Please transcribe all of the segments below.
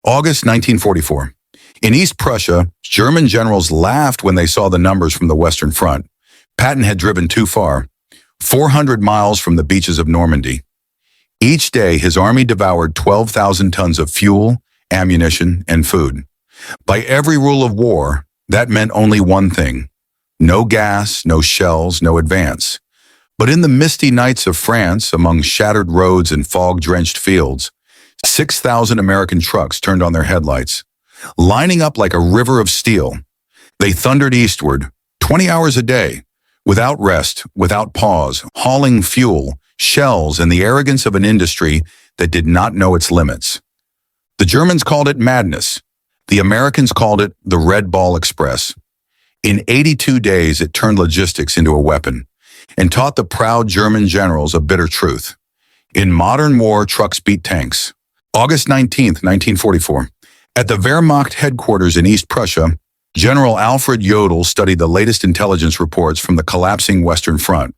August 1944. In East Prussia, German generals laughed when they saw the numbers from the Western Front. Patton had driven too far, 400 miles from the beaches of Normandy. Each day, his army devoured 12,000 tons of fuel, ammunition, and food. By every rule of war, that meant only one thing: no gas, no shells, no advance. But in the misty nights of France, among shattered roads and fog-drenched fields, 6,000 American trucks turned on their headlights. Lining up like a river of steel, they thundered eastward, 20 hours a day, without rest, without pause, hauling fuel, shells, and the arrogance of an industry that did not know its limits. The Germans called it madness. The Americans called it the Red Ball Express. In 82 days, it turned logistics into a weapon and taught the proud German generals a bitter truth. In modern war, trucks beat tanks. August 19, 1944. At the Wehrmacht headquarters in East Prussia, General Alfred Jodl studied the latest intelligence reports from the collapsing Western Front.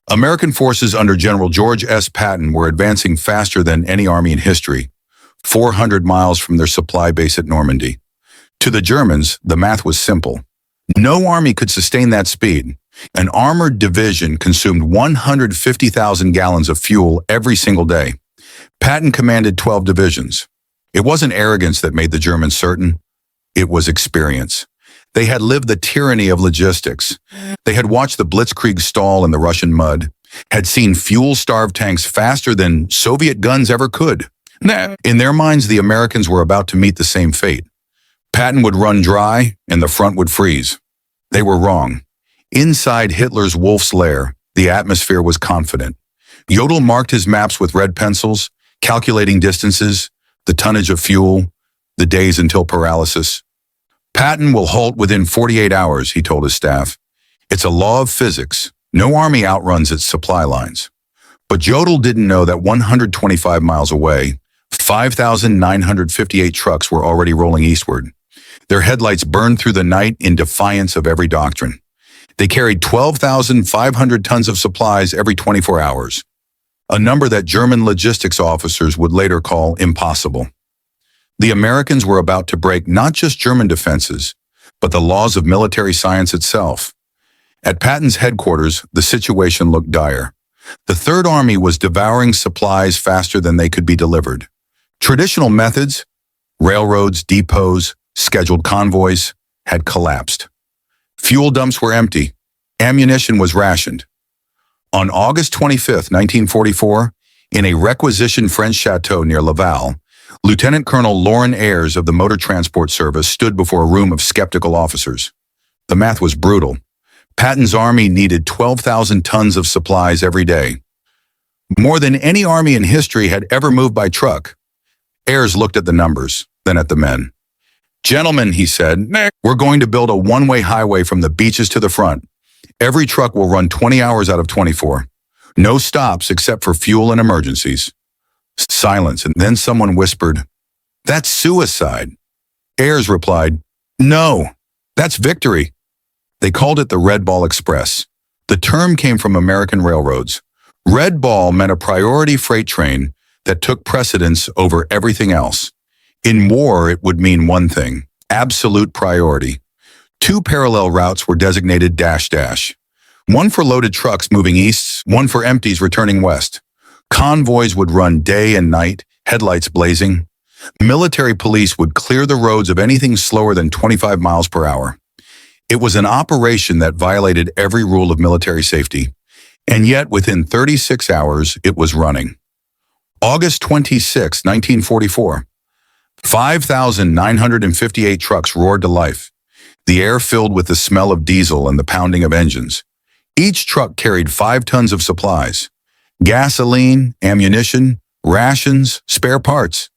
American forces under General George S. Patton were advancing faster than any army in history, 400 miles from their supply base at Normandy. To the Germans, the math was simple. No army could sustain that speed. An armored division consumed 150,000 gallons of fuel every single day. Patton commanded 12 divisions. It wasn't arrogance that made the Germans certain. It was experience. They had lived the tyranny of logistics. They had watched the Blitzkrieg stall in the Russian mud, had seen fuel-starved tanks faster than Soviet guns ever could. In their minds, the Americans were about to meet the same fate. Patton would run dry, and the front would freeze. They were wrong. Inside Hitler's wolf's lair, the atmosphere was confident. Jodl marked his maps with red pencils, calculating distances, the tonnage of fuel, the days until paralysis. Patton will halt within 48 hours, he told his staff. It's a law of physics. No army outruns its supply lines. But Jodl didn't know that 125 miles away, 5,958 trucks were already rolling eastward. Their headlights burned through the night in defiance of every doctrine. They carried 12,500 tons of supplies every 24 hours, a number that German logistics officers would later call impossible. The Americans were about to break not just German defenses, but the laws of military science itself. At Patton's headquarters, the situation looked dire. The Third Army was devouring supplies faster than they could be delivered. Traditional methods, railroads, depots, scheduled convoys, had collapsed. Fuel dumps were empty. Ammunition was rationed. On August 25, 1944, in a requisitioned French chateau near Laval, Lieutenant Colonel Loren Ayres of the Motor Transport Service stood before a room of skeptical officers. The math was brutal. Patton's army needed 12,000 tons of supplies every day. More than any army in history had ever moved by truck. Ayres looked at the numbers, then at the men. "Gentlemen," he said, "we're going to build a one-way highway from the beaches to the front. Every truck will run 20 hours out of 24. No stops except for fuel and emergencies." Silence, and then someone whispered, "That's suicide." Ayres replied, "No, that's victory." They called it the Red Ball Express. The term came from American railroads. Red Ball meant a priority freight train that took precedence over everything else. In war, it would mean one thing: absolute priority. Two parallel routes were designated dash-dash. One for loaded trucks moving east, one for empties returning west. Convoys would run day and night, headlights blazing. Military police would clear the roads of anything slower than 25 miles per hour. It was an operation that violated every rule of military safety, and yet within 36 hours, it was running. August 26, 1944. 5,958 trucks roared to life, the air filled with the smell of diesel and the pounding of engines. Each truck carried 5 tons of supplies: gasoline, ammunition, rations, spare parts.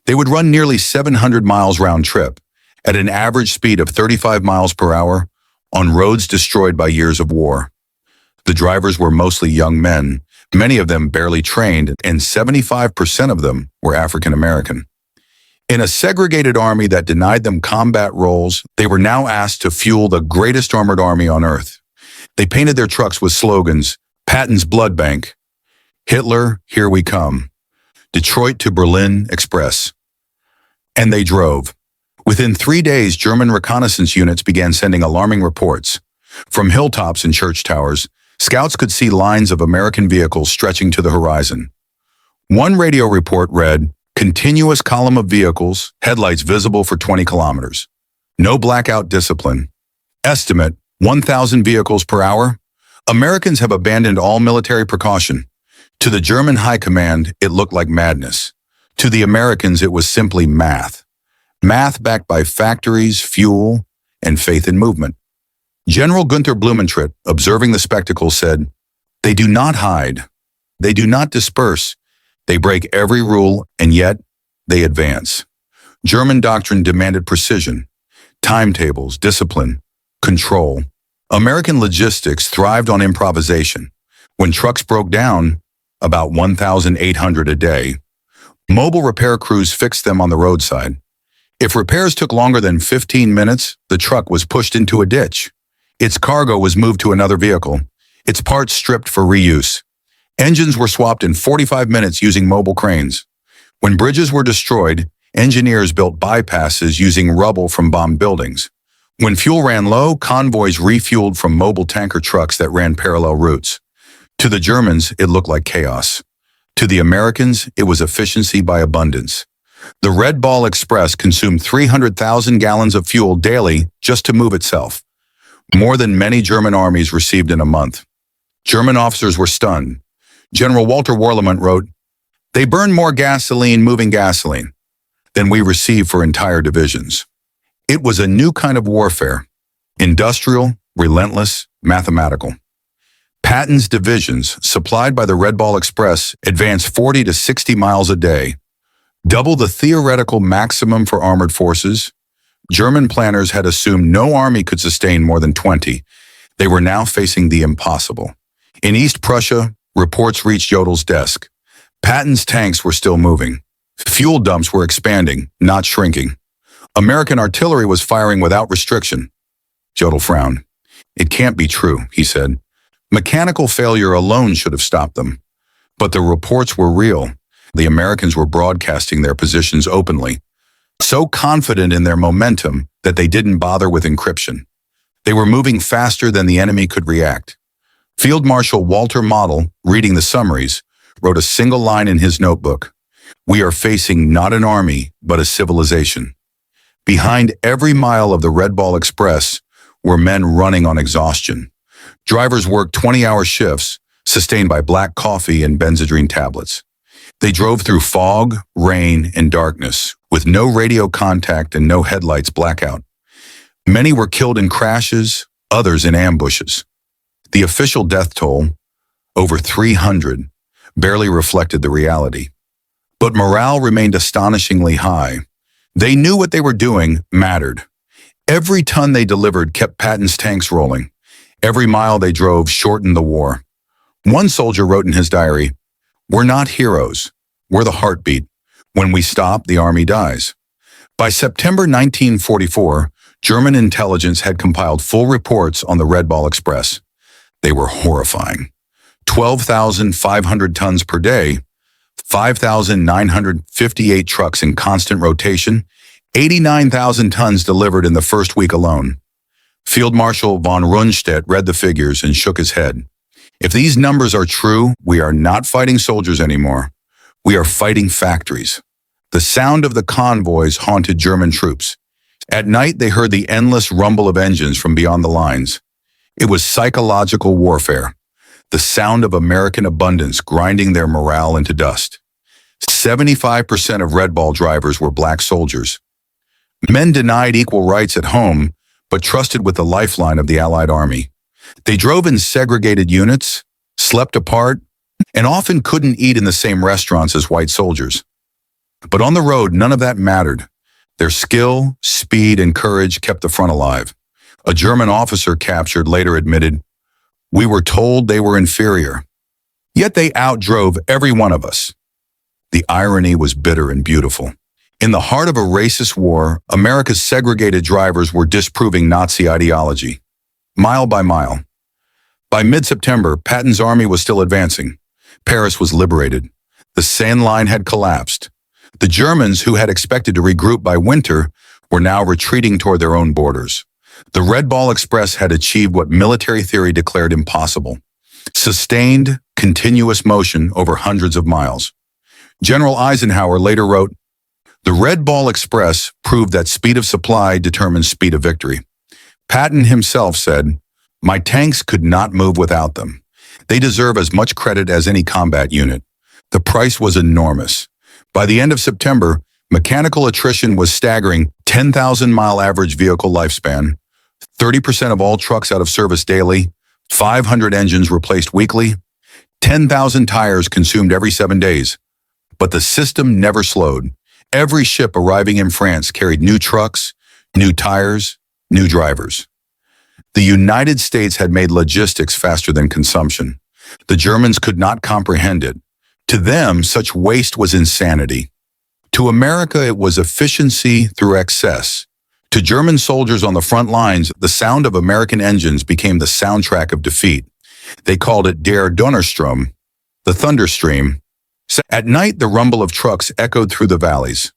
They would run nearly 700 miles round trip, at an average speed of 35 miles per hour, on roads destroyed by years of war. The drivers were mostly young men, many of them barely trained, and 75% of them were African American. In a segregated army that denied them combat roles, they were now asked to fuel the greatest armored army on earth. They painted their trucks with slogans: Patton's Blood Bank, Hitler, Here We Come, Detroit to Berlin Express. And they drove. Within 3 days, German reconnaissance units began sending alarming reports. From hilltops and church towers, scouts could see lines of American vehicles stretching to the horizon. One radio report read, "Continuous column of vehicles, headlights visible for 20 kilometers. No blackout discipline. Estimate, 1,000 vehicles per hour. Americans have abandoned all military precaution." To the German high command, it looked like madness. To the Americans, it was simply math. Math backed by factories, fuel, and faith in movement. General Gunther Blumentritt, observing the spectacle, said, "They do not hide. They do not disperse. They break every rule, and yet they advance." German doctrine demanded precision, timetables, discipline, control. American logistics thrived on improvisation. When trucks broke down, about 1,800 a day, mobile repair crews fixed them on the roadside. If repairs took longer than 15 minutes, the truck was pushed into a ditch. Its cargo was moved to another vehicle, its parts stripped for reuse. Engines were swapped in 45 minutes using mobile cranes. When bridges were destroyed, engineers built bypasses using rubble from bombed buildings. When fuel ran low, convoys refueled from mobile tanker trucks that ran parallel routes. To the Germans, it looked like chaos. To the Americans, it was efficiency by abundance. The Red Ball Express consumed 300,000 gallons of fuel daily just to move itself, more than many German armies received in a month. German officers were stunned. General Walter Warlimont wrote, "They burn more gasoline moving gasoline than we receive for entire divisions." It was a new kind of warfare, industrial, relentless, mathematical. Patton's divisions, supplied by the Red Ball Express, advanced 40 to 60 miles a day, double the theoretical maximum for armored forces. German planners had assumed no army could sustain more than 20. They were now facing the impossible. In East Prussia, reports reached Jodel's desk. Patton's tanks were still moving. Fuel dumps were expanding, not shrinking. American artillery was firing without restriction. Jodl frowned. "It can't be true," he said. "Mechanical failure alone should have stopped them." But the reports were real. The Americans were broadcasting their positions openly, so confident in their momentum that they didn't bother with encryption. They were moving faster than the enemy could react. Field Marshal Walter Model, reading the summaries, wrote a single line in his notebook: "We are facing not an army, but a civilization." Behind every mile of the Red Ball Express were men running on exhaustion. Drivers worked 20-hour shifts, sustained by black coffee and Benzedrine tablets. They drove through fog, rain, and darkness, with no radio contact and no headlights blackout. Many were killed in crashes, others in ambushes. The official death toll, over 300, barely reflected the reality. But morale remained astonishingly high. They knew what they were doing mattered. Every ton they delivered kept Patton's tanks rolling. Every mile they drove shortened the war. One soldier wrote in his diary, "We're not heroes. We're the heartbeat. When we stop, the army dies." By September 1944, German intelligence had compiled full reports on the Red Ball Express. They were horrifying. 12,500 tons per day, 5,958 trucks in constant rotation, 89,000 tons delivered in the first week alone. Field Marshal von Rundstedt read the figures and shook his head. "If these numbers are true, we are not fighting soldiers anymore. We are fighting factories." The sound of the convoys haunted German troops. At night, they heard the endless rumble of engines from beyond the lines. It was psychological warfare, the sound of American abundance grinding their morale into dust. 75% of Red Ball drivers were black soldiers. Men denied equal rights at home, but trusted with the lifeline of the Allied Army. They drove in segregated units, slept apart, and often couldn't eat in the same restaurants as white soldiers. But on the road, none of that mattered. Their skill, speed, and courage kept the front alive. A German officer captured later admitted, "We were told they were inferior, yet they outdrove every one of us." The irony was bitter and beautiful. In the heart of a racist war, America's segregated drivers were disproving Nazi ideology, mile by mile. By mid-September, Patton's army was still advancing. Paris was liberated. The Seine line had collapsed. The Germans, who had expected to regroup by winter, were now retreating toward their own borders. The Red Ball Express had achieved what military theory declared impossible: sustained, continuous motion over hundreds of miles. General Eisenhower later wrote, "The Red Ball Express proved that speed of supply determines speed of victory." Patton himself said, "My tanks could not move without them. They deserve as much credit as any combat unit." The price was enormous. By the end of September, mechanical attrition was staggering: 10,000-mile average vehicle lifespan, 30% of all trucks out of service daily, 500 engines replaced weekly, 10,000 tires consumed every 7 days. But the system never slowed. Every ship arriving in France carried new trucks, new tires, new drivers. The United States had made logistics faster than consumption. The Germans could not comprehend it. To them, such waste was insanity. To America, it was efficiency through excess. To German soldiers on the front lines, the sound of American engines became the soundtrack of defeat. They called it Der Donnerstrom, the thunderstream. At night, the rumble of trucks echoed through the valleys.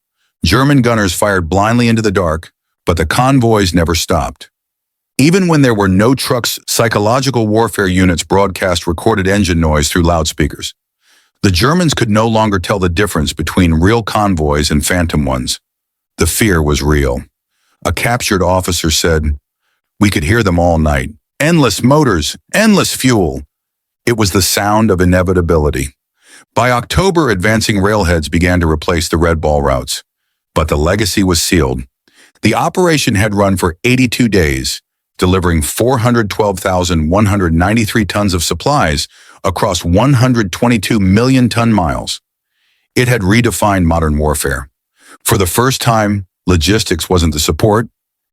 German gunners fired blindly into the dark, but the convoys never stopped. Even when there were no trucks, psychological warfare units broadcast recorded engine noise through loudspeakers. The Germans could no longer tell the difference between real convoys and phantom ones. The fear was real. A captured officer said, "We could hear them all night. Endless motors, endless fuel." It was the sound of inevitability. By October, advancing railheads began to replace the Red Ball routes. But the legacy was sealed. The operation had run for 82 days, delivering 412,193 tons of supplies across 122 million ton miles. It had redefined modern warfare. For the first time, logistics wasn't the support,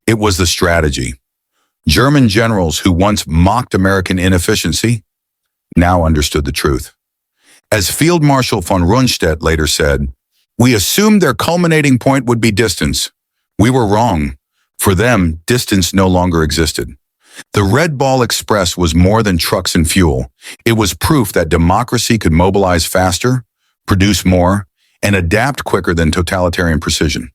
it was the strategy. German generals who once mocked American inefficiency now understood the truth. As Field Marshal von Rundstedt later said, "We assumed their culminating point would be distance. We were wrong. For them, distance no longer existed." The Red Ball Express was more than trucks and fuel. It was proof that democracy could mobilize faster, produce more, and adapt quicker than totalitarian precision.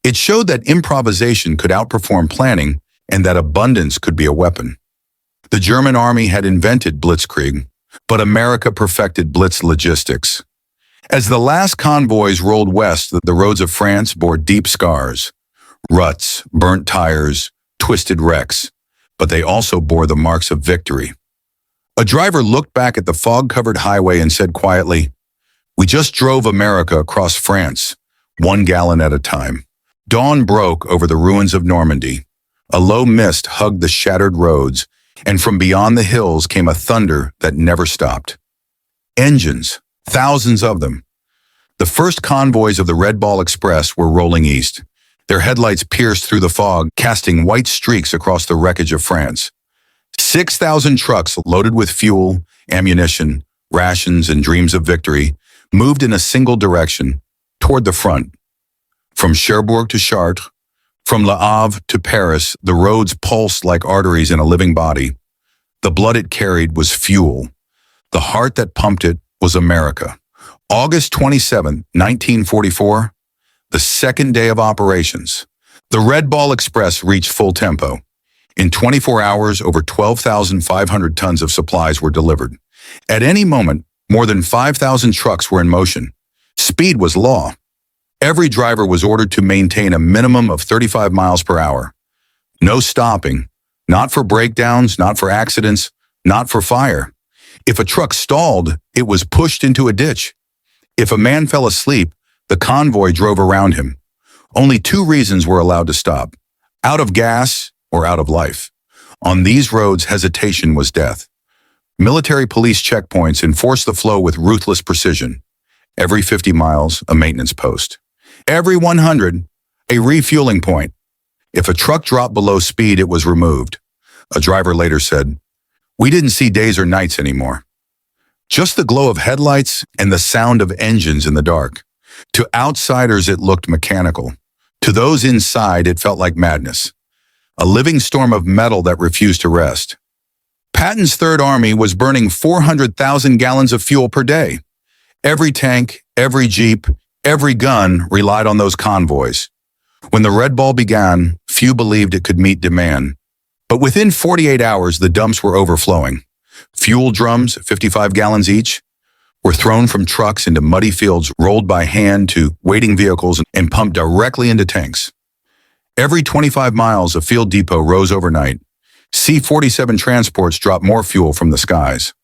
It showed that improvisation could outperform planning and that abundance could be a weapon. The German army had invented blitzkrieg, but America perfected blitz logistics. As the last convoys rolled west, the roads of France bore deep scars: ruts, burnt tires, twisted wrecks, but they also bore the marks of victory. A driver looked back at the fog-covered highway and said quietly, "We just drove America across France, 1 gallon at a time." Dawn broke over the ruins of Normandy. A low mist hugged the shattered roads, and from beyond the hills came a thunder that never stopped. Engines, thousands of them. The first convoys of the Red Ball Express were rolling east. Their headlights pierced through the fog, casting white streaks across the wreckage of France. 6,000 trucks loaded with fuel, ammunition, rations, and dreams of victory moved in a single direction, toward the front. From Cherbourg to Chartres, from Le Havre to Paris, the roads pulsed like arteries in a living body. The blood it carried was fuel. The heart that pumped it was America. August 27, 1944, the second day of operations. The Red Ball Express reached full tempo. In 24 hours, over 12,500 tons of supplies were delivered. At any moment, more than 5,000 trucks were in motion. Speed was law. Every driver was ordered to maintain a minimum of 35 miles per hour. No stopping, not for breakdowns, not for accidents, not for fire. If a truck stalled, it was pushed into a ditch. If a man fell asleep, the convoy drove around him. Only 2 reasons were allowed to stop: out of gas or out of life. On these roads, hesitation was death. Military police checkpoints enforced the flow with ruthless precision. Every 50 miles, a maintenance post. Every 100, a refueling point. If a truck dropped below speed, it was removed. A driver later said, "We didn't see days or nights anymore. Just the glow of headlights and the sound of engines in the dark." To outsiders, it looked mechanical. To those inside, it felt like madness. A living storm of metal that refused to rest. Patton's Third Army was burning 400,000 gallons of fuel per day. Every tank, every jeep, Every gun relied on those convoys. When the Red Ball began, few believed it could meet demand. But within 48 hours, the dumps were overflowing. Fuel drums, 55 gallons each, were thrown from trucks into muddy fields, rolled by hand to waiting vehicles, and pumped directly into tanks. Every 25 miles, a field depot rose overnight. C-47 transports dropped more fuel from the skies.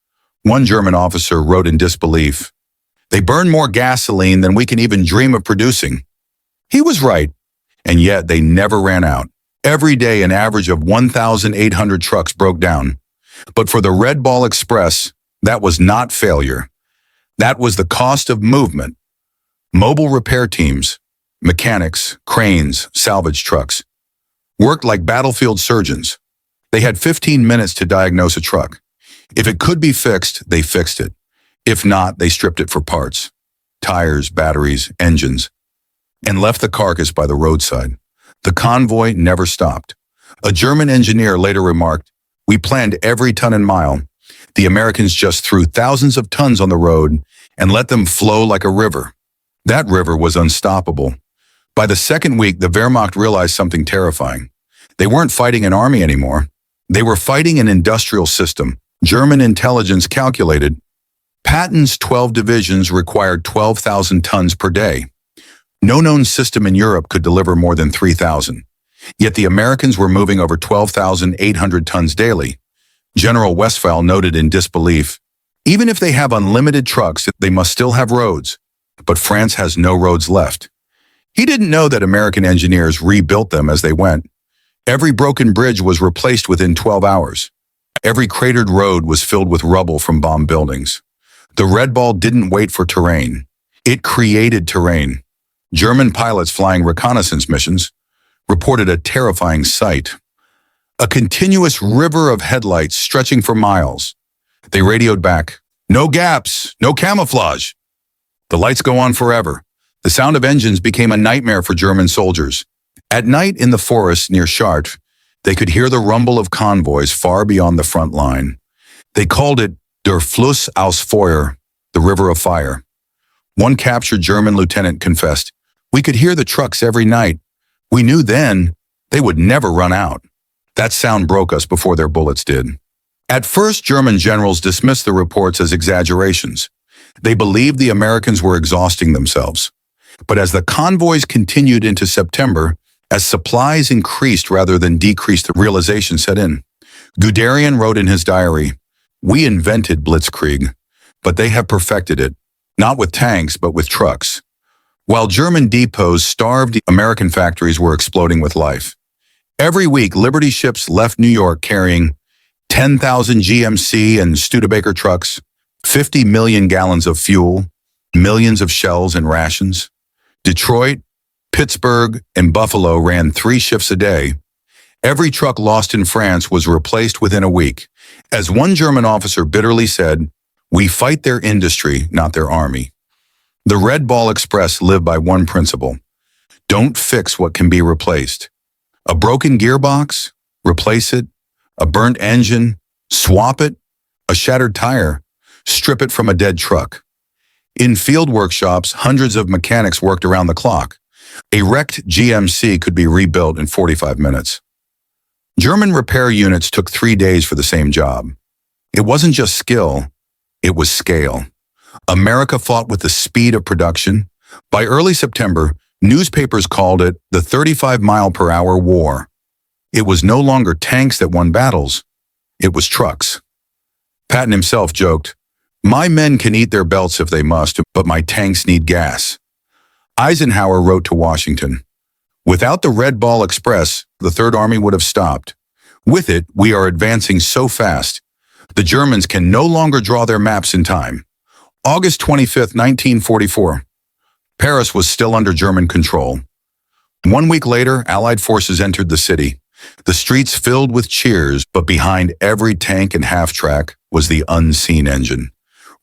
One German officer wrote in disbelief, "They burn more gasoline than we can even dream of producing." He was right, and yet they never ran out. Every day, an average of 1,800 trucks broke down. But for the Red Ball Express, that was not failure. That was the cost of movement. Mobile repair teams, mechanics, cranes, salvage trucks, worked like battlefield surgeons. They had 15 minutes to diagnose a truck. If it could be fixed, they fixed it. If not, they stripped it for parts, tires, batteries, engines, and left the carcass by the roadside. The convoy never stopped. A German engineer later remarked, "We planned every ton and mile. The Americans just threw thousands of tons on the road and let them flow like a river. That river was unstoppable." By the second week, the Wehrmacht realized something terrifying. They weren't fighting an army anymore. They were fighting an industrial system. German intelligence calculated Patton's 12 divisions required 12,000 tons per day. No known system in Europe could deliver more than 3,000. Yet the Americans were moving over 12,800 tons daily. General Westphal noted in disbelief, "Even if they have unlimited trucks, they must still have roads. But France has no roads left." He didn't know that American engineers rebuilt them as they went. Every broken bridge was replaced within 12 hours. Every cratered road was filled with rubble from bombed buildings. The Red Ball didn't wait for terrain. It created terrain. German pilots flying reconnaissance missions reported a terrifying sight. A continuous river of headlights stretching for miles. They radioed back, "No gaps, no camouflage." The lights go on forever. The sound of engines became a nightmare for German soldiers. At night in the forest near Chartres, they could hear the rumble of convoys far beyond the front line. They called it Der Fluss aus Feuer, the river of fire. One captured German lieutenant confessed, "We could hear the trucks every night. We knew then they would never run out." That sound broke us before their bullets did. At first, German generals dismissed the reports as exaggerations. They believed the Americans were exhausting themselves. But as the convoys continued into September, as supplies increased rather than decreased, the realization set in. Guderian wrote in his diary, "We invented blitzkrieg, but they have perfected it, not with tanks, but with trucks." While German depots starved, American factories were exploding with life. Every week, Liberty ships left New York carrying 10,000 GMC and Studebaker trucks, 50 million gallons of fuel, millions of shells and rations. Detroit, Pittsburgh, and Buffalo ran 3 shifts a day. Every truck lost in France was replaced within a week. As one German officer bitterly said, "We fight their industry, not their army." The Red Ball Express lived by one principle: don't fix what can be replaced. A broken gearbox? Replace it. A burnt engine? Swap it. A shattered tire? Strip it from a dead truck. In field workshops, hundreds of mechanics worked around the clock. A wrecked GMC could be rebuilt in 45 minutes. German repair units took 3 days for the same job. It wasn't just skill, it was scale. America fought with the speed of production. By early September, newspapers called it the 35-mile-per-hour war. It was no longer tanks that won battles, it was trucks. Patton himself joked, "My men can eat their belts if they must, but my tanks need gas." Eisenhower wrote to Washington, "Without the Red Ball Express, the Third Army would have stopped. With it, we are advancing so fast. The Germans can no longer draw their maps in time." August 25, 1944. Paris was still under German control. 1 week later, Allied forces entered the city. The streets filled with cheers, but behind every tank and half-track was the unseen engine.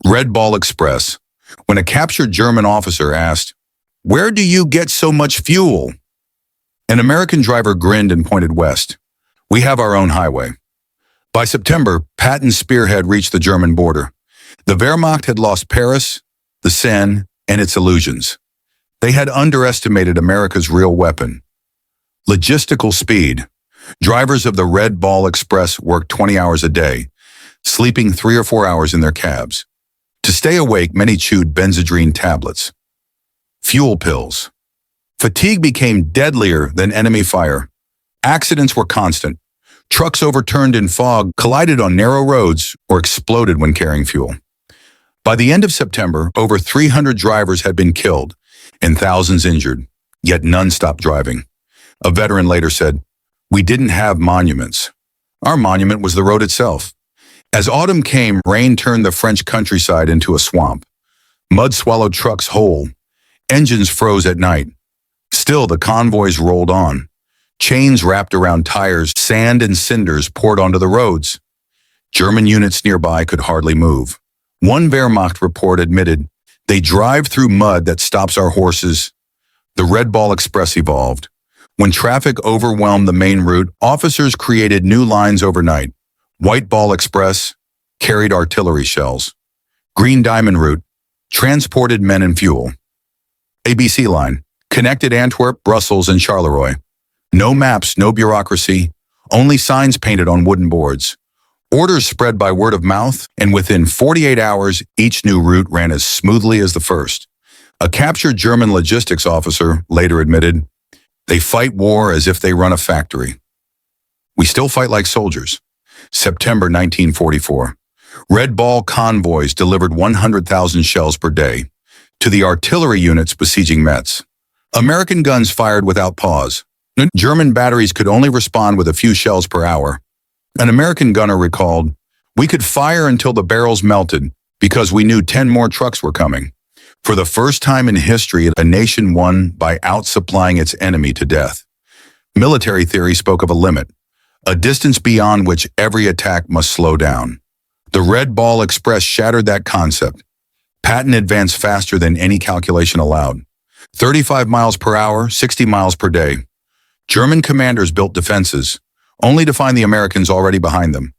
Red Ball Express. When a captured German officer asked, "Where do you get so much fuel?" An American driver grinned and pointed west. "We have our own highway." By September, Patton's spearhead reached the German border. The Wehrmacht had lost Paris, the Seine, and its illusions. They had underestimated America's real weapon: logistical speed. Drivers of the Red Ball Express worked 20 hours a day, sleeping 3 or 4 hours in their cabs. To stay awake, many chewed benzodrine tablets. Fuel pills. Fatigue became deadlier than enemy fire. Accidents were constant. Trucks overturned in fog, collided on narrow roads, or exploded when carrying fuel. By the end of September, over 300 drivers had been killed and thousands injured, yet none stopped driving. A veteran later said, "We didn't have monuments. Our monument was the road itself." As autumn came, rain turned the French countryside into a swamp. Mud swallowed trucks whole. Engines froze at night. Still, the convoys rolled on. Chains wrapped around tires, sand and cinders poured onto the roads. German units nearby could hardly move. One Wehrmacht report admitted, "They drive through mud that stops our horses." The Red Ball Express evolved. When traffic overwhelmed the main route, officers created new lines overnight. White Ball Express carried artillery shells. Green Diamond Route transported men and fuel. ABC Line connected Antwerp, Brussels, and Charleroi. No maps, no bureaucracy, only signs painted on wooden boards. Orders spread by word of mouth, and within 48 hours, each new route ran as smoothly as the first. A captured German logistics officer later admitted, "They fight war as if they run a factory. We still fight like soldiers." September 1944. Red Ball convoys delivered 100,000 shells per day to the artillery units besieging Metz. American guns fired without pause. German batteries could only respond with a few shells per hour. An American gunner recalled, "We could fire until the barrels melted because we knew 10 more trucks were coming." For the first time in history, a nation won by outsupplying its enemy to death. Military theory spoke of a limit, a distance beyond which every attack must slow down. The Red Ball Express shattered that concept. Patton advanced faster than any calculation allowed. 35 miles per hour, 60 miles per day. German commanders built defenses, only to find the Americans already behind them.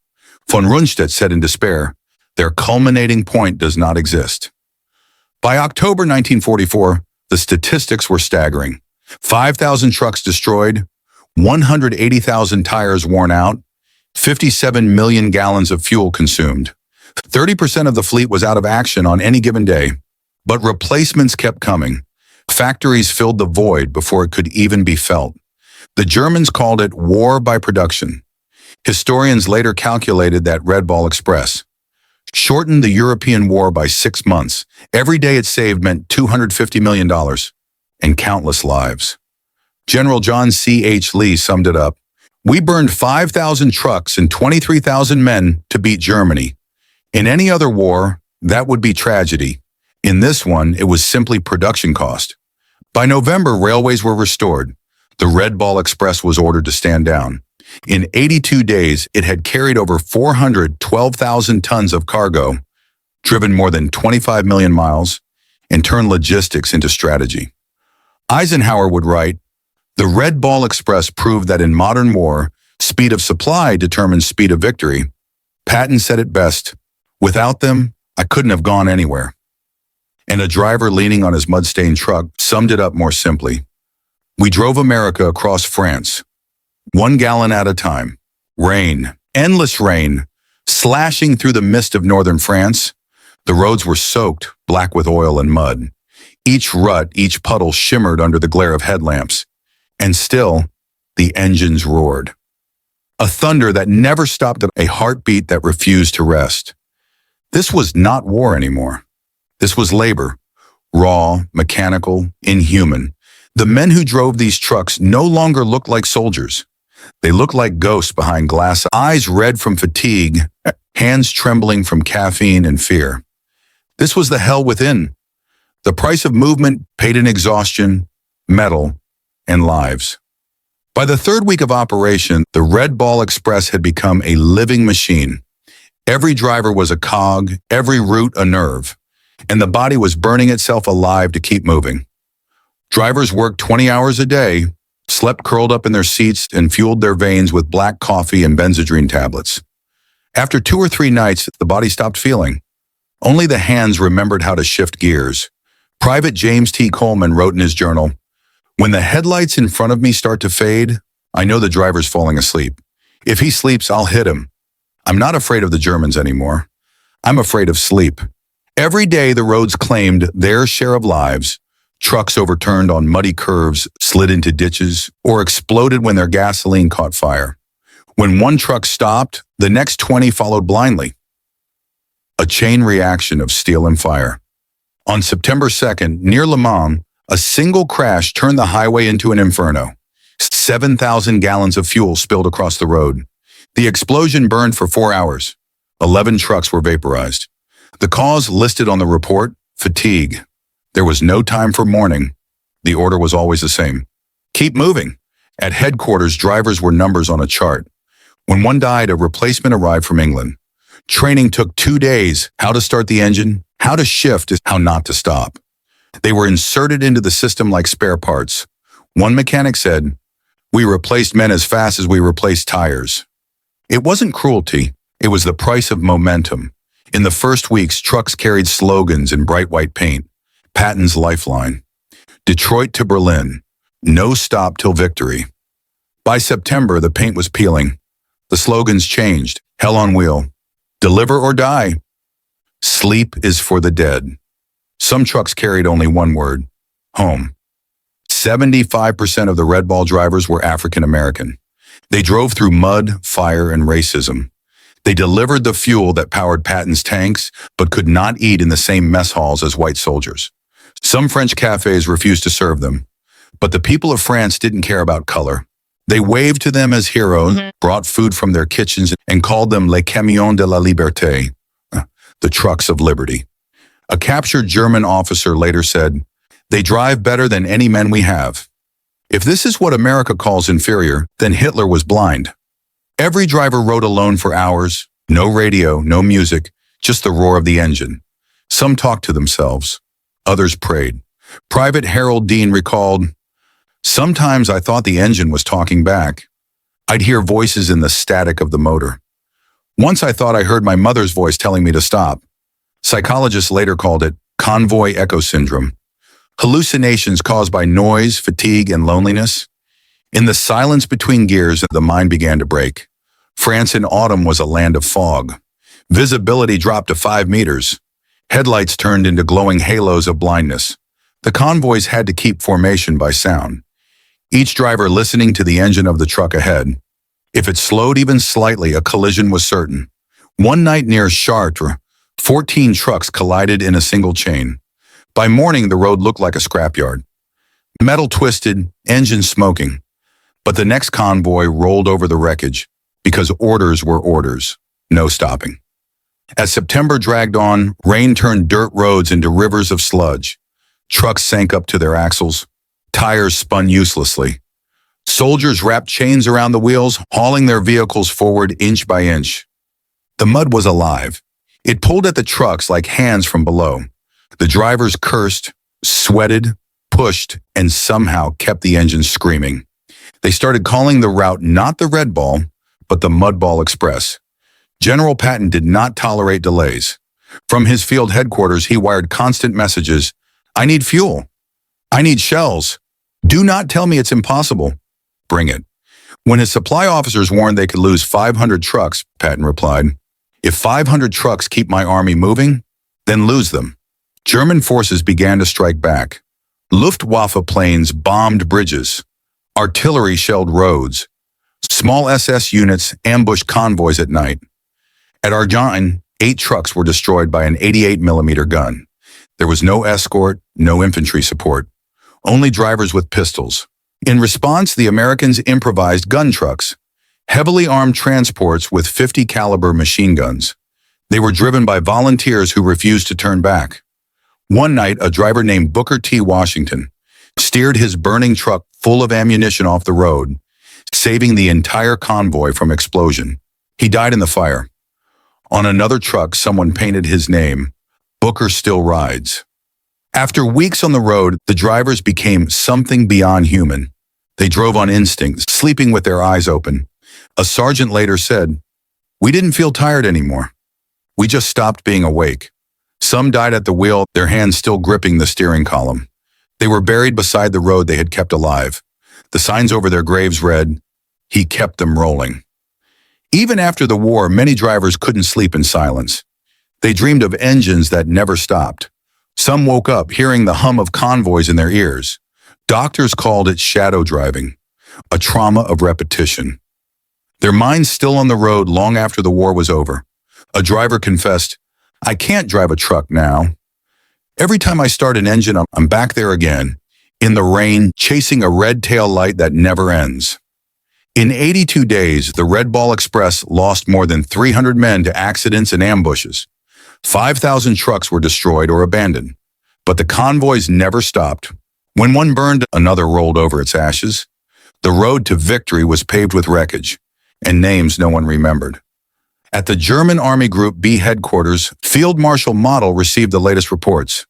Von Rundstedt said in despair, "Their culminating point does not exist." By October 1944, the statistics were staggering. 5,000 trucks destroyed, 180,000 tires worn out, 57 million gallons of fuel consumed. 30% of the fleet was out of action on any given day, but replacements kept coming. Factories filled the void before it could even be felt. The Germans called it war by production. Historians later calculated that Red Ball Express shortened the European war by 6 months. Every day it saved meant $250 million and countless lives. General John C. H. Lee summed it up, "We burned 5,000 trucks and 23,000 men to beat Germany. In any other war, that would be tragedy. In this one, it was simply production cost." By November, railways were restored. The Red Ball Express was ordered to stand down. In 82 days, it had carried over 412,000 tons of cargo, driven more than 25 million miles, and turned logistics into strategy. Eisenhower would write, "The Red Ball Express proved that in modern war, speed of supply determines speed of victory." Patton said it best, "Without them, I couldn't have gone anywhere." And a driver leaning on his mud-stained truck summed it up more simply. "We drove America across France, 1 gallon at a time. Rain, endless rain, slashing through the mist of northern France. The roads were soaked, black with oil and mud. Each rut, each puddle shimmered under the glare of headlamps. And still, the engines roared. A thunder that never stopped, a heartbeat that refused to rest. This was not war anymore. This was labor, raw, mechanical, inhuman. The men who drove these trucks no longer looked like soldiers. They looked like ghosts behind glass, eyes red from fatigue, hands trembling from caffeine and fear. This was the hell within. The price of movement paid in exhaustion, metal, and lives. By the third week of operation, the Red Ball Express had become a living machine. Every driver was a cog, every route a nerve, and the body was burning itself alive to keep moving. Drivers worked 20 hours a day, slept curled up in their seats, and fueled their veins with black coffee and benzodrine tablets. After 2 or 3 nights, the body stopped feeling. Only the hands remembered how to shift gears, Private James T. Coleman wrote in his journal, "When the headlights in front of me start to fade, I know the driver's falling asleep. If he sleeps, I'll hit him. I'm not afraid of the Germans anymore. I'm afraid of sleep." Every day the roads claimed their share of lives. Trucks overturned on muddy curves, slid into ditches, or exploded when their gasoline caught fire. When one truck stopped, the next 20 followed blindly. A chain reaction of steel and fire. On September 2nd, near Le Mans, a single crash turned the highway into an inferno. 7,000 gallons of fuel spilled across the road. The explosion burned for 4 hours. 11 trucks were vaporized. The cause listed on the report, fatigue. There was no time for mourning. The order was always the same. Keep moving. At headquarters, drivers were numbers on a chart. When one died, a replacement arrived from England. Training took 2 days: how to start the engine, how to shift, how not to stop. They were inserted into the system like spare parts. One mechanic said, "We replaced men as fast as we replaced tires." It wasn't cruelty. It was the price of momentum. In the first weeks, trucks carried slogans in bright white paint. Patton's lifeline. Detroit to Berlin. No stop till victory. By September, the paint was peeling. The slogans changed. Hell on wheel. Deliver or die. Sleep is for the dead. Some trucks carried only one word: home. 75% of the Red Ball drivers were African American. They drove through mud, fire, and racism. They delivered the fuel that powered Patton's tanks, but could not eat in the same mess halls as white soldiers. Some French cafes refused to serve them, but the people of France didn't care about color. They waved to them as heroes, brought food from their kitchens, and called them les camions de la liberté, the trucks of liberty. A captured German officer later said, "They drive better than any men we have." If this is what America calls inferior, then Hitler was blind. Every driver rode alone for hours, no radio, no music, just the roar of the engine. Some talked to themselves. Others prayed. Private Harold Dean recalled, "Sometimes I thought the engine was talking back. I'd hear voices in the static of the motor. Once I thought I heard my mother's voice telling me to stop." Psychologists later called it convoy echo syndrome. Hallucinations caused by noise, fatigue, and loneliness. In the silence between gears, the mind began to break. France in autumn was a land of fog. Visibility dropped to 5 meters. Headlights turned into glowing halos of blindness. The convoys had to keep formation by sound. Each driver listening to the engine of the truck ahead. If it slowed even slightly, a collision was certain. One night near Chartres, 14 trucks collided in a single chain. By morning, the road looked like a scrapyard. Metal twisted, engine smoking. But the next convoy rolled over the wreckage because orders were orders, no stopping. As September dragged on, rain turned dirt roads into rivers of sludge. Trucks sank up to their axles. Tires spun uselessly. Soldiers wrapped chains around the wheels, hauling their vehicles forward inch by inch. The mud was alive. It pulled at the trucks like hands from below. The drivers cursed, sweated, pushed, and somehow kept the engines screaming. They started calling the route not the Red Ball, but the Mudball Express. General Patton did not tolerate delays. From his field headquarters, he wired constant messages. "I need fuel. I need shells. Do not tell me it's impossible. Bring it." When his supply officers warned they could lose 500 trucks, Patton replied, "If 500 trucks keep my army moving, then lose them." German forces began to strike back. Luftwaffe planes bombed bridges. Artillery shelled roads. Small SS units ambushed convoys at night. At Argentine, 8 trucks were destroyed by an 88mm gun. There was no escort, no infantry support, only drivers with pistols. In response, the Americans improvised gun trucks, heavily armed transports with 50 caliber machine guns. They were driven by volunteers who refused to turn back. One night, a driver named Booker T. Washington steered his burning truck full of ammunition off the road, saving the entire convoy from explosion. He died in the fire. On another truck, someone painted his name, "Booker Still Rides." After weeks on the road, the drivers became something beyond human. They drove on instinct, sleeping with their eyes open. A sergeant later said, "We didn't feel tired anymore. We just stopped being awake." Some died at the wheel, their hands still gripping the steering column. They were buried beside the road they had kept alive. The signs over their graves read, "He kept them rolling." Even after the war, many drivers couldn't sleep in silence. They dreamed of engines that never stopped. Some woke up hearing the hum of convoys in their ears. Doctors called it shadow driving, a trauma of repetition. Their minds still on the road long after the war was over. A driver confessed, "I can't drive a truck now. Every time I start an engine, I'm back there again, in the rain, chasing a red tail light that never ends." In 82 days, the Red Ball Express lost more than 300 men to accidents and ambushes. 5,000 trucks were destroyed or abandoned. But the convoys never stopped. When one burned, another rolled over its ashes. The road to victory was paved with wreckage, and names no one remembered. At the German Army Group B headquarters, Field Marshal Model received the latest reports.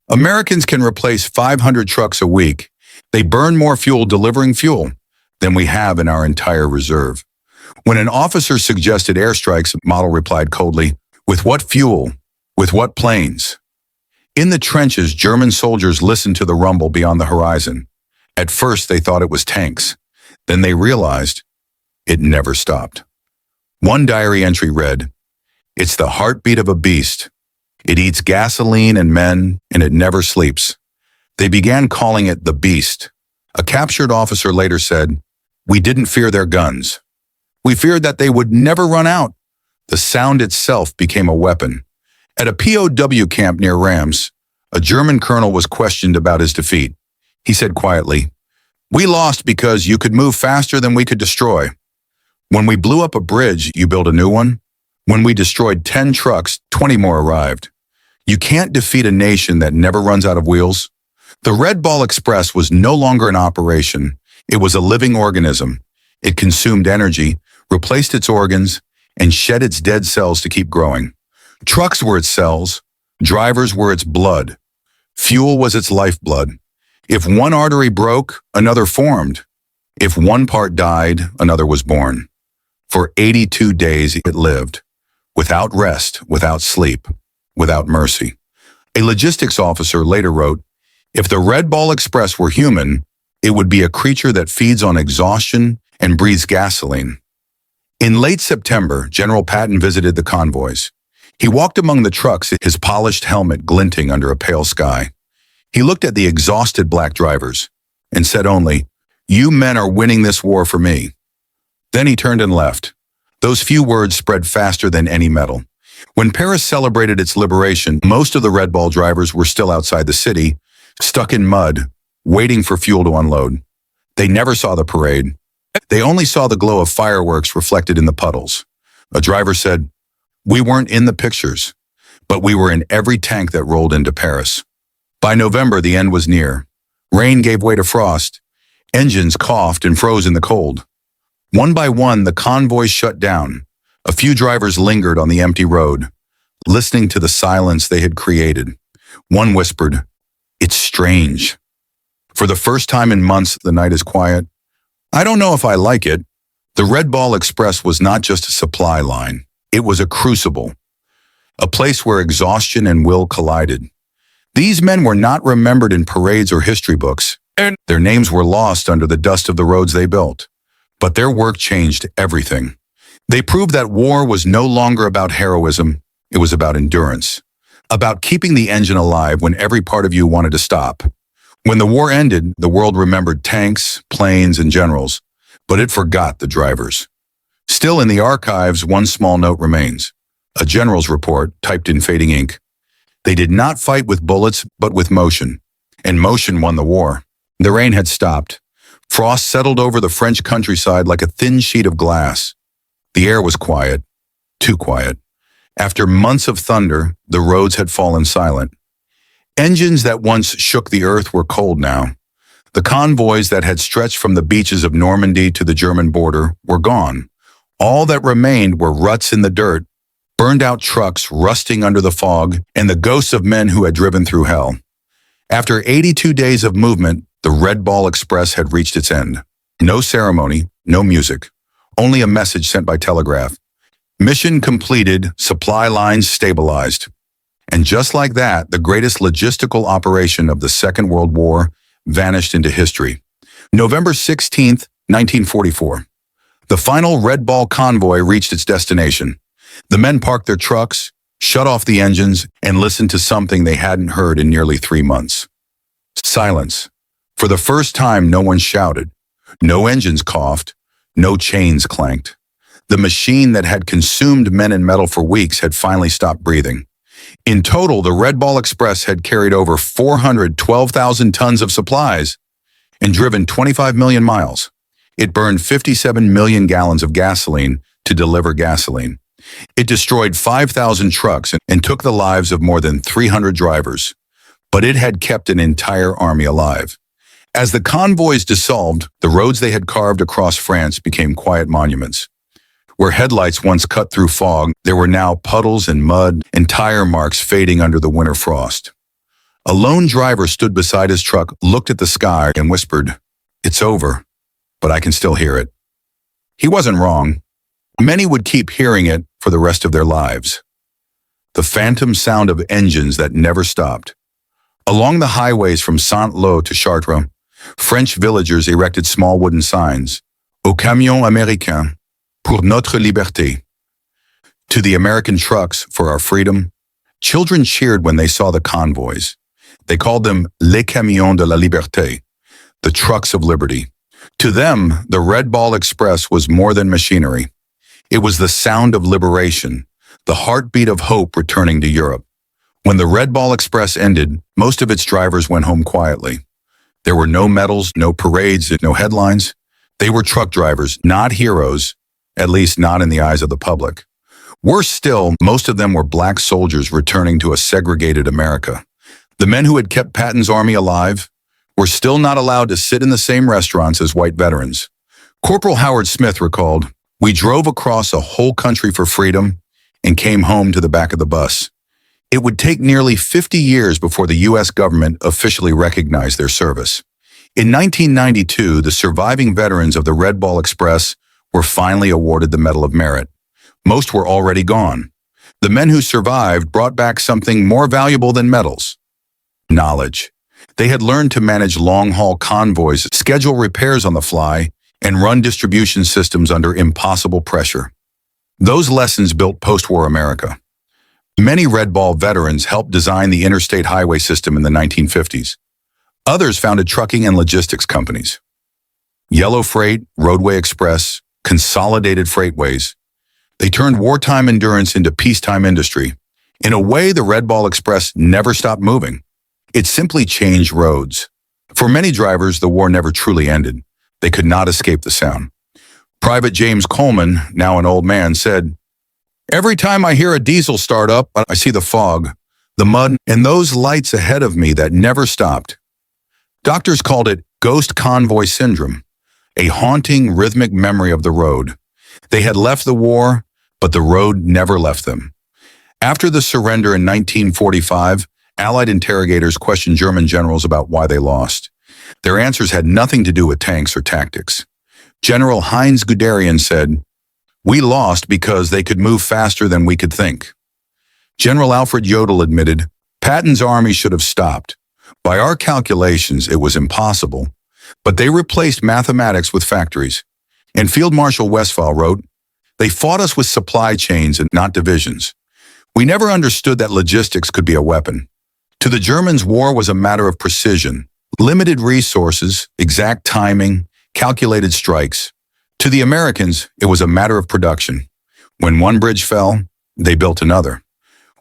Americans can replace 500 trucks a week. They burn more fuel delivering fuel than we have in our entire reserve. When an officer suggested airstrikes, Model replied coldly, "With what fuel? With what planes?" In the trenches, German soldiers listened to the rumble beyond the horizon. At first, they thought it was tanks. Then they realized it never stopped. One diary entry read, "It's the heartbeat of a beast. It eats gasoline and men, and it never sleeps." They began calling it the Beast. A captured officer later said, "We didn't fear their guns. We feared that they would never run out." The sound itself became a weapon. At a POW camp near Rams, a German colonel was questioned about his defeat. He said quietly, "We lost because you could move faster than we could destroy. When we blew up a bridge, you built a new one. When we destroyed 10 trucks, 20 more arrived. You can't defeat a nation that never runs out of wheels." The Red Ball Express was no longer an operation. It was a living organism. It consumed energy, replaced its organs, and shed its dead cells to keep growing. Trucks were its cells. Drivers were its blood. Fuel was its lifeblood. If one artery broke, another formed. If one part died, another was born. For 82 days it lived, without rest, without sleep, without mercy. A logistics officer later wrote, "If the Red Ball Express were human, it would be a creature that feeds on exhaustion and breathes gasoline." In late September, General Patton visited the convoys. He walked among the trucks, his polished helmet glinting under a pale sky. He looked at the exhausted black drivers and said only, "You men are winning this war for me." Then he turned and left. Those few words spread faster than any medal. When Paris celebrated its liberation, most of the Red Ball drivers were still outside the city, stuck in mud, waiting for fuel to unload. They never saw the parade. They only saw the glow of fireworks reflected in the puddles. A driver said, "We weren't in the pictures, but we were in every tank that rolled into Paris." By November, the end was near. Rain gave way to frost. Engines coughed and froze in the cold. One by one, the convoys shut down. A few drivers lingered on the empty road, listening to the silence they had created. One whispered, "It's strange." For the first time in months, the night is quiet. I don't know if I like it. The Red Ball Express was not just a supply line. It was a crucible, a place where exhaustion and will collided. These men were not remembered in parades or history books, and their names were lost under the dust of the roads they built. But their work changed everything. They proved that war was no longer about heroism, it was about endurance, about keeping the engine alive when every part of you wanted to stop. When the war ended, the world remembered tanks, planes, and generals, but it forgot the drivers. Still in the archives, one small note remains, a general's report typed in fading ink. They did not fight with bullets, but with motion, and motion won the war. The rain had stopped. Frost settled over the French countryside like a thin sheet of glass. The air was quiet, too quiet. After months of thunder, the roads had fallen silent. Engines that once shook the earth were cold now. The convoys that had stretched from the beaches of Normandy to the German border were gone. All that remained were ruts in the dirt, burned-out trucks rusting under the fog, and the ghosts of men who had driven through hell. After 82 days of movement, the Red Ball Express had reached its end. No ceremony, no music, only a message sent by telegraph. Mission completed, supply lines stabilized. And just like that, the greatest logistical operation of the Second World War vanished into history. November 16th, 1944. The final Red Ball convoy reached its destination. The men parked their trucks, shut off the engines, and listened to something they hadn't heard in nearly 3 months. Silence. For the first time, no one shouted. No engines coughed. No chains clanked. The machine that had consumed men and metal for weeks had finally stopped breathing. In total, the Red Ball Express had carried over 412,000 tons of supplies and driven 25 million miles. It burned 57 million gallons of gasoline to deliver gasoline. It destroyed 5,000 trucks and took the lives of more than 300 drivers. But it had kept an entire army alive. As the convoys dissolved, the roads they had carved across France became quiet monuments. Where headlights once cut through fog, there were now puddles and mud and tire marks fading under the winter frost. A lone driver stood beside his truck, looked at the sky, and whispered, "It's over, but I can still hear it." He wasn't wrong. Many would keep hearing it for the rest of their lives. The phantom sound of engines that never stopped. Along the highways from Saint-Lô to Chartres, French villagers erected small wooden signs, "Au camion américain, pour notre liberté." To the American trucks for our freedom. Children cheered when they saw the convoys. They called them les camions de la liberté, the trucks of liberty. To them, the Red Ball Express was more than machinery. It was the sound of liberation, the heartbeat of hope returning to Europe. When the Red Ball Express ended, most of its drivers went home quietly. There were no medals, no parades, no headlines. They were truck drivers, not heroes, at least not in the eyes of the public. Worse still, most of them were black soldiers returning to a segregated America. The men who had kept Patton's army alive were still not allowed to sit in the same restaurants as white veterans. Corporal Howard Smith recalled, "We drove across a whole country for freedom and came home to the back of the bus. It would take nearly 50 years before the U.S. government officially recognized their service." In 1992, the surviving veterans of the Red Ball Express were finally awarded the Medal of Merit. Most were already gone. The men who survived brought back something more valuable than medals: knowledge. They had learned to manage long-haul convoys, schedule repairs on the fly, and run distribution systems under impossible pressure. Those lessons built post-war America. Many Red Ball veterans helped design the interstate highway system in the 1950s. Others founded trucking and logistics companies. Yellow Freight, Roadway Express, Consolidated Freightways. They turned wartime endurance into peacetime industry. In a way, the Red Ball Express never stopped moving. It simply changed roads. For many drivers, the war never truly ended. They could not escape the sound. Private James Coleman, now an old man, said, "Every time I hear a diesel start up, I see the fog, the mud, and those lights ahead of me that never stopped." Doctors called it ghost convoy syndrome, a haunting rhythmic memory of the road. They had left the war, but the road never left them. After the surrender in 1945, Allied interrogators questioned German generals about why they lost. Their answers had nothing to do with tanks or tactics. General Heinz Guderian said, "We lost because they could move faster than we could think." General Alfred Jodl admitted, "Patton's army should have stopped. By our calculations, it was impossible, but they replaced mathematics with factories." And Field Marshal Westphal wrote, "They fought us with supply chains and not divisions. We never understood that logistics could be a weapon." To the Germans, war was a matter of precision, limited resources, exact timing, calculated strikes. To the Americans, it was a matter of production. When one bridge fell, they built another.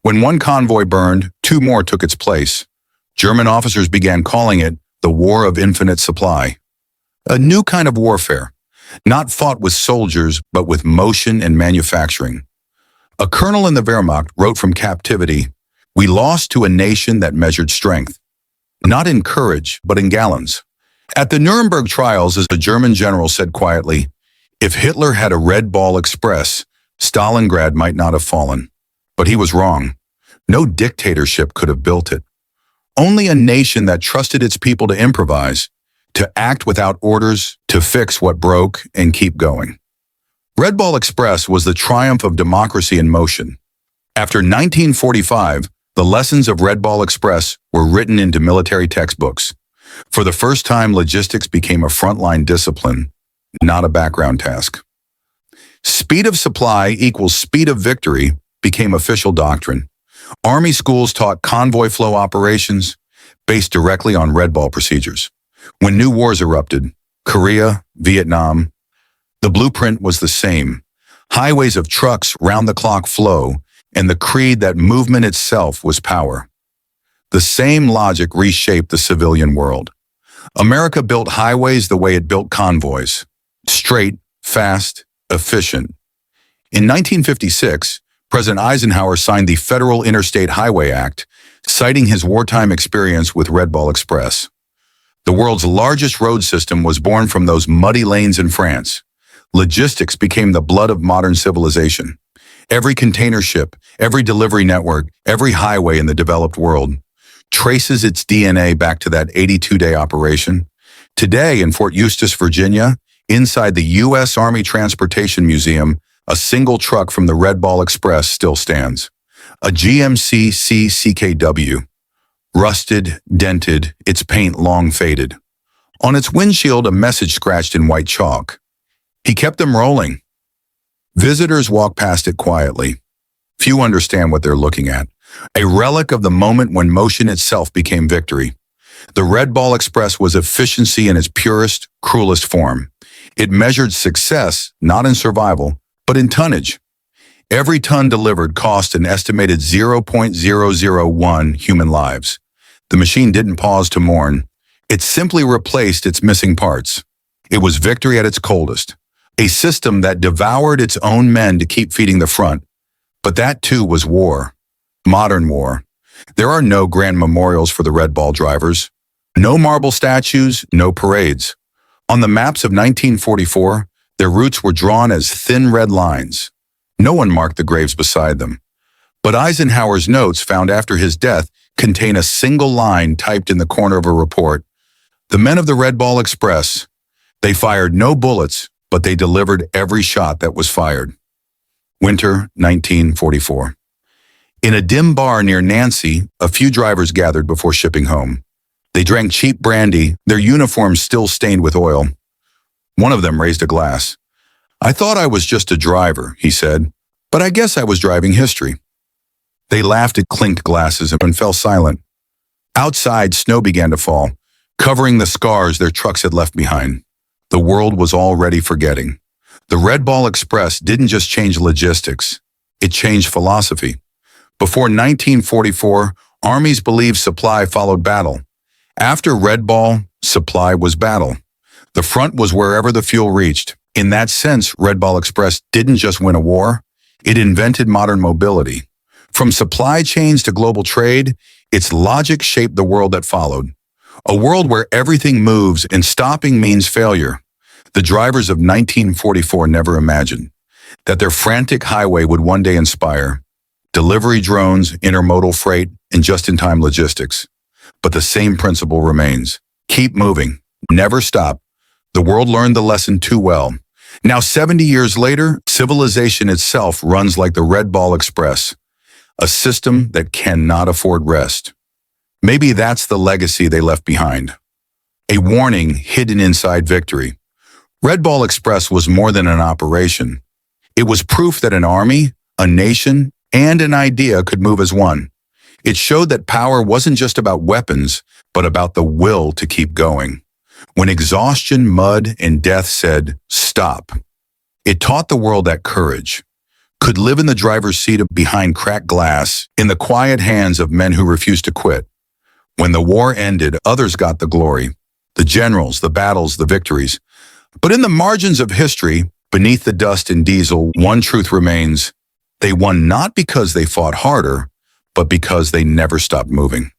When one convoy burned, two more took its place. German officers began calling it the War of Infinite Supply. A new kind of warfare, not fought with soldiers, but with motion and manufacturing. A colonel in the Wehrmacht wrote from captivity, "We lost to a nation that measured strength, not in courage, but in gallons." At the Nuremberg trials, as a German general said quietly, "If Hitler had a Red Ball Express, Stalingrad might not have fallen." But he was wrong. No dictatorship could have built it. Only a nation that trusted its people to improvise, to act without orders, to fix what broke, and keep going. Red Ball Express was the triumph of democracy in motion. After 1945, The lessons of Red Ball Express were written into military textbooks. For the first time, logistics became a frontline discipline, not a background task. Speed of supply equals speed of victory became official doctrine. Army schools taught convoy flow operations based directly on Red Ball procedures. When new wars erupted, Korea, Vietnam, the blueprint was the same. Highways of trucks round-the-clock flow, and the creed that movement itself was power. The same logic reshaped the civilian world. America built highways the way it built convoys. Straight, fast, efficient. In 1956, President Eisenhower signed the Federal Interstate Highway Act, citing his wartime experience with Red Ball Express. The world's largest road system was born from those muddy lanes in France. Logistics became the blood of modern civilization. Every container ship, every delivery network, every highway in the developed world traces its DNA back to that 82-day operation. Today in Fort Eustis, Virginia, inside the U.S. Army Transportation Museum, a single truck from the Red Ball Express still stands. A GMC CKW. Rusted, dented, its paint long faded. On its windshield, a message scratched in white chalk. He kept them rolling. Visitors walk past it quietly. Few understand what they're looking at. A relic of the moment when motion itself became victory. The Red Ball Express was efficiency in its purest, cruelest form. It measured success not in survival, but in tonnage. Every ton delivered cost an estimated 0.001 human lives. The machine didn't pause to mourn. It simply replaced its missing parts. It was victory at its coldest. A system that devoured its own men to keep feeding the front. But that too was war. Modern war. There are no grand memorials for the Red Ball drivers. No marble statues, no parades. On the maps of 1944, their routes were drawn as thin red lines. No one marked the graves beside them. But Eisenhower's notes found after his death contain a single line typed in the corner of a report. The men of the Red Ball Express, they fired no bullets, but they delivered every shot that was fired. Winter 1944. In a dim bar near Nancy, a few drivers gathered before shipping home. They drank cheap brandy, their uniforms still stained with oil. One of them raised a glass. "I thought I was just a driver," he said, "but I guess I was driving history." They laughed at clinked glasses and fell silent. Outside, snow began to fall, covering the scars their trucks had left behind. The world was already forgetting. The Red Ball Express didn't just change logistics, it changed philosophy. Before 1944, armies believed supply followed battle. After Red Ball, supply was battle. The front was wherever the fuel reached. In that sense, Red Ball Express didn't just win a war, it invented modern mobility. From supply chains to global trade, its logic shaped the world that followed. A world where everything moves and stopping means failure. The drivers of 1944 never imagined that their frantic highway would one day inspire delivery drones, intermodal freight, and just-in-time logistics. But the same principle remains. Keep moving. Never stop. The world learned the lesson too well. Now, 70 years later, civilization itself runs like the Red Ball Express, a system that cannot afford rest. Maybe that's the legacy they left behind. A warning hidden inside victory. Red Ball Express was more than an operation. It was proof that an army, a nation, and an idea could move as one. It showed that power wasn't just about weapons, but about the will to keep going. When exhaustion, mud, and death said, "Stop," it taught the world that courage could live in the driver's seat behind cracked glass, in the quiet hands of men who refused to quit. When the war ended, others got the glory, the generals, the battles, the victories. But in the margins of history, beneath the dust and diesel, one truth remains. They won not because they fought harder, but because they never stopped moving.